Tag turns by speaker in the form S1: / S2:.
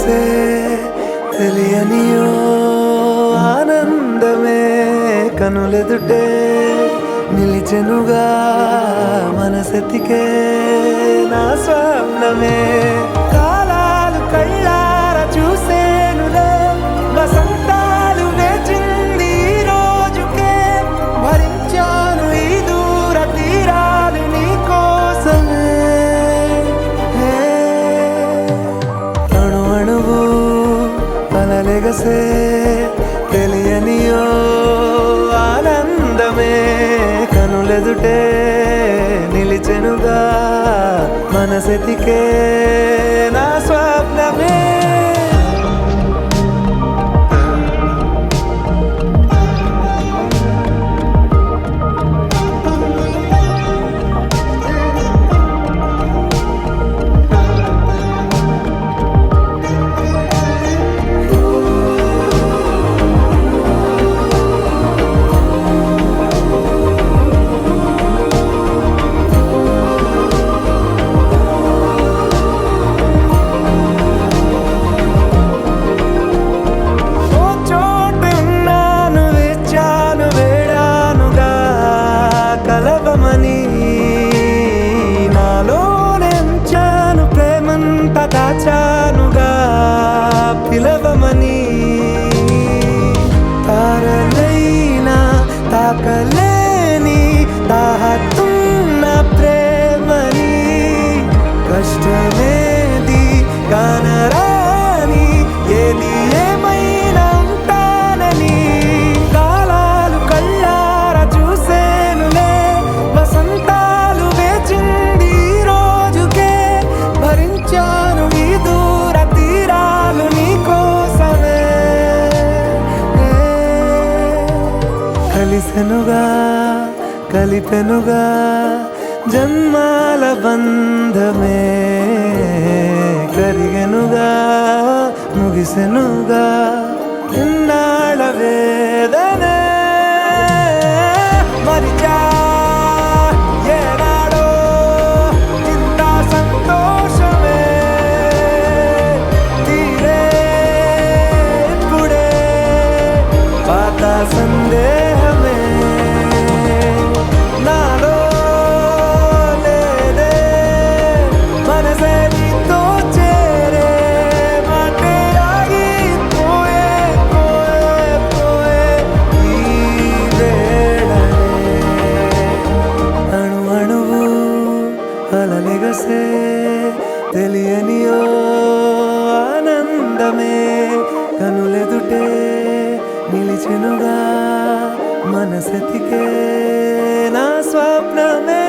S1: కలలెగసే తెలియనియో ఆనందమే కనులెదుటే నిలిచెనుగా మనసెతికే నా స్వప్నమే కాలాలు కళ్ళార చూసేనులే వసంతాలు వేచింది ఈ రోజుకే భరించాను ఈ దూర తీరాలు నీ కోసమే అణు అణువు కలలెగసే తెలియనియో ఆనందమే కనులెదుటే నిలిచెనుగా మనసెతికే నా స్వప్నమే కలవమని నాలోనెంచాను ప్రేమంత దాచానుగా పిలవమని తారలైనా తాకలేని తాహతున్న ప్రేమని కష్టమేది కానరాని ఏది ఏమైనా ఉంటానని కాలాలు కళ్ళార చూసేనులే వసంతాలు వేచింది ఈ రోజుకే భరించాను ఈ దూర తీరాలు నీ కోసమే కలిసెనుగా కలిపెనుగా జన్మాల బంధమే కరిగెనుగా ముగిసెనుగా ఇన్నాళ్ళ వేదనే మరిచా ఏనాడో ఇంత సంతోషమే తీరే ఇప్పుడే పాత సందేహమే నాలో లేదే మనసే నీతో చేరే మాటే ఆగిపోయే పోయే పోయే ఈ వేళనే అణు అణువు కలలెగసే తెలియనియో ఆనందమే కనులెదుటే నిలిచెనుగా మనసెతికే నా స్వప్నమే